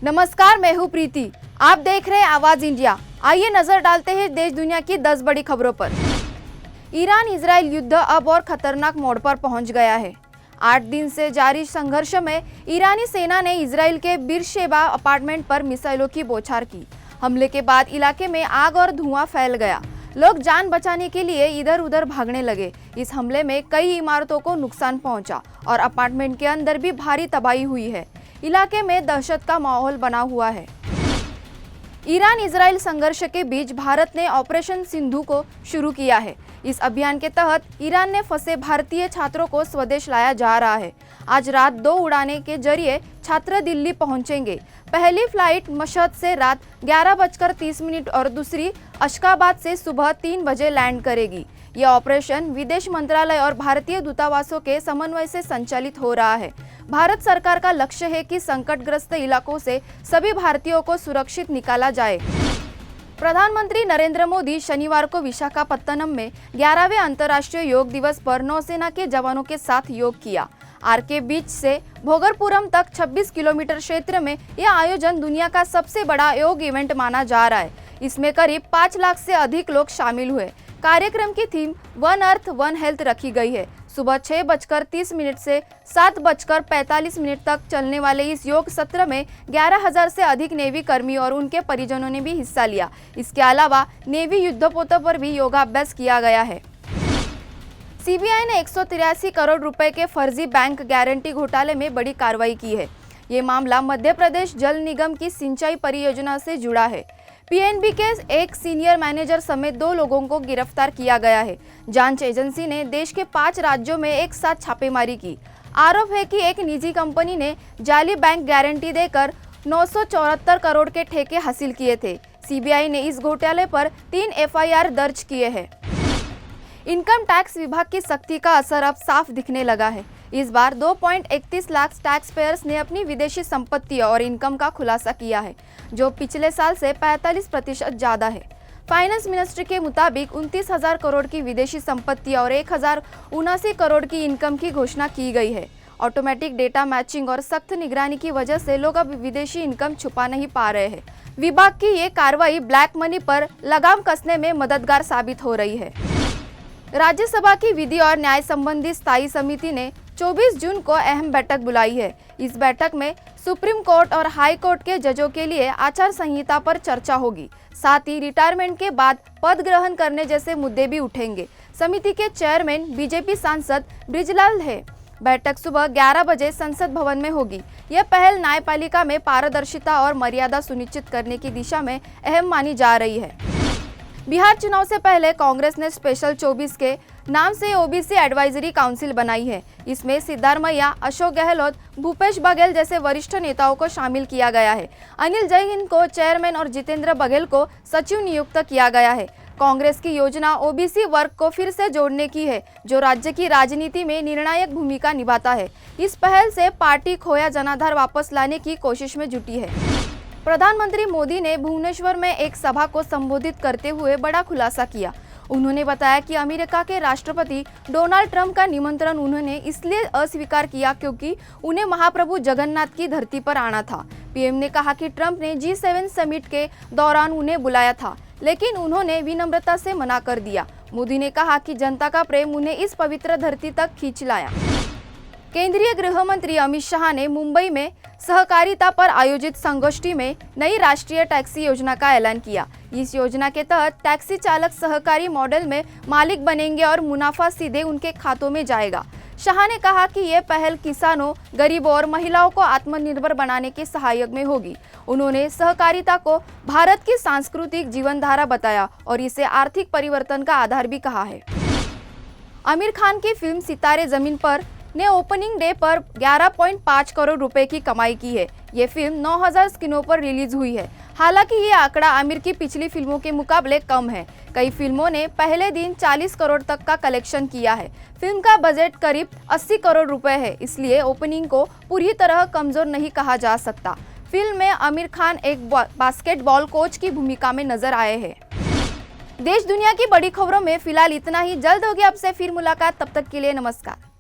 नमस्कार, मैं हूँ प्रीति। आप देख रहे हैं आवाज इंडिया। आइए नजर डालते हैं देश दुनिया की 10 बड़ी खबरों पर। ईरान इजराइल युद्ध अब और खतरनाक मोड़ पर पहुंच गया है। 8 दिन से जारी संघर्ष में ईरानी सेना ने इजराइल के बीरशेबा अपार्टमेंट पर मिसाइलों की बौछार की। हमले के बाद इलाके में आग और धुआं फैल गया। लोग जान बचाने के लिए इधर उधर भागने लगे। इस हमले में कई इमारतों को नुकसान पहुंचा और अपार्टमेंट के अंदर भी भारी तबाही हुई है। इलाके में दहशत का माहौल बना हुआ है। ईरान इजराइल संघर्ष के बीच भारत ने ऑपरेशन सिंधु को शुरू किया है। इस अभियान के तहत ईरान में फंसे भारतीय छात्रों को स्वदेश लाया जा रहा है। आज रात 2 उड़ानें के जरिए छात्र दिल्ली पहुंचेंगे। पहली फ्लाइट मशहद से रात 11:30 और दूसरी अशकाबाद से सुबह 3 बजे लैंड करेगी। यह ऑपरेशन विदेश मंत्रालय और भारतीय दूतावासों के समन्वय से संचालित हो रहा है। भारत सरकार का लक्ष्य है कि संकटग्रस्त इलाकों से सभी भारतीयों को सुरक्षित निकाला जाए। प्रधानमंत्री नरेंद्र मोदी शनिवार को विशाखापत्तनम में 11वें अंतर्राष्ट्रीय योग दिवस पर नौसेना के जवानों के साथ योग किया। आरके बीच से भोगरपुरम तक 26 किलोमीटर क्षेत्र में यह आयोजन दुनिया का सबसे बड़ा योग इवेंट माना जा रहा है। इसमें करीब 5 लाख से अधिक लोग शामिल हुए। कार्यक्रम की theme one earth one health रखी गई है। सुबह 6:30 से 7:45 तक चलने वाले इस योग सत्र में 11,000 से अधिक नेवी कर्मी और उनके परिजनों ने भी हिस्सा लिया। इसके अलावा नेवी युद्धपोतों पर भी योगाभ्यास किया गया है। सीबीआई ने 183 करोड़ रुपए के फर्जी बैंक गारंटी घोटाले में बड़ी कार्रवाई की है। ये मामला मध्य प्रदेश जल निगम की सिंचाई परियोजना से जुड़ा है। पीएनबी के एक सीनियर मैनेजर समेत 2 लोगों को गिरफ्तार किया गया है। जांच एजेंसी ने देश के 5 राज्यों में एक साथ छापेमारी की। आरोप है कि एक निजी कंपनी ने जाली बैंक गारंटी देकर 974 करोड़ के ठेके हासिल किए थे। सीबीआई ने इस घोटाले पर 3 एफआईआर दर्ज किए हैं। इनकम टैक्स विभाग की सख्ती का असर अब साफ दिखने लगा है। इस बार 2.31 लाख टैक्स पेयर्स ने अपनी विदेशी संपत्ति और इनकम का खुलासा किया है, जो पिछले साल से 45% ज़्यादा है। फाइनेंस मिनिस्ट्री के मुताबिक 29,000 करोड़ की विदेशी संपत्ति और 1,079 करोड़ की इनकम की घोषणा की गई है। ऑटोमेटिक डेटा मैचिंग और सख्त निगरानी की वजह से लोग अब विदेशी इनकम छुपा नहीं पा रहे हैं। विभाग की ये कार्रवाई ब्लैक मनी पर लगाम कसने में मददगार साबित हो रही है। राज्यसभा की विधि और न्याय संबंधी स्थायी समिति ने 24 जून को अहम बैठक बुलाई है। इस बैठक में सुप्रीम कोर्ट और हाई कोर्ट के जजों के लिए आचार संहिता पर चर्चा होगी। साथ ही रिटायरमेंट के बाद पद ग्रहण करने जैसे मुद्दे भी उठेंगे। समिति के चेयरमैन बीजेपी सांसद बृजलाल है। बैठक सुबह 11 बजे संसद भवन में होगी। यह पहल न्यायपालिका में पारदर्शिता और मर्यादा सुनिश्चित करने की दिशा में अहम मानी जा रही है। बिहार चुनाव से पहले कांग्रेस ने स्पेशल 24 के नाम से ओबीसी एडवाइजरी काउंसिल बनाई है। इसमें सिद्धारमैया, अशोक गहलोत, भूपेश बघेल जैसे वरिष्ठ नेताओं को शामिल किया गया है। अनिल जैन को चेयरमैन और जितेंद्र बघेल को सचिव नियुक्त किया गया है। कांग्रेस की योजना ओबीसी वर्ग को फिर से जोड़ने की है, जो राज्य की राजनीति में निर्णायक भूमिका निभाता है। इस पहल से पार्टी खोया जनाधार वापस लाने की कोशिश में जुटी है। प्रधानमंत्री मोदी ने भुवनेश्वर में एक सभा को संबोधित करते हुए बड़ा खुलासा किया। उन्होंने बताया कि अमेरिका के राष्ट्रपति डोनाल्ड ट्रंप का निमंत्रण उन्होंने इसलिए अस्वीकार किया क्योंकि उन्हें महाप्रभु जगन्नाथ की धरती पर आना था। पीएम ने कहा कि ट्रंप ने G7 समिट के दौरान उन्हें बुलाया था, लेकिन उन्होंने विनम्रता से मना कर दिया। मोदी ने कहा कि जनता का प्रेम उन्हें इस पवित्र धरती तक खींच लाया। केंद्रीय गृह मंत्री अमित शाह ने मुंबई में सहकारिता पर आयोजित संगोष्ठी में नई राष्ट्रीय टैक्सी योजना का ऐलान किया। इस योजना के तहत टैक्सी चालक सहकारी मॉडल में मालिक बनेंगे और मुनाफा सीधे उनके खातों में जाएगा। शाह ने कहा कि यह पहल किसानों, गरीबों और महिलाओं को आत्मनिर्भर बनाने के सहायक में होगी। उन्होंने सहकारिता को भारत की सांस्कृतिक जीवनधारा बताया और इसे आर्थिक परिवर्तन का आधार भी कहा है। आमिर खान की फिल्म सितारे जमीन पर ने ओपनिंग डे पर 11.5 करोड़ रुपए की कमाई की है। ये फिल्म 9,000 स्क्रीनों पर रिलीज हुई है। हालांकि ये आंकड़ा आमिर की पिछली फिल्मों के मुकाबले कम है। कई फिल्मों ने पहले दिन 40 करोड़ तक का कलेक्शन किया है। फिल्म का बजट करीब 80 करोड़ रुपए है, इसलिए ओपनिंग को पूरी तरह कमजोर नहीं कहा जा सकता। फिल्म में आमिर खान एक बास्केटबॉल कोच की भूमिका में नजर आए हैं। देश दुनिया की बड़ी खबरों में फिलहाल इतना ही। जल्द होगी आपसे फिर मुलाकात, तब तक के लिए नमस्कार।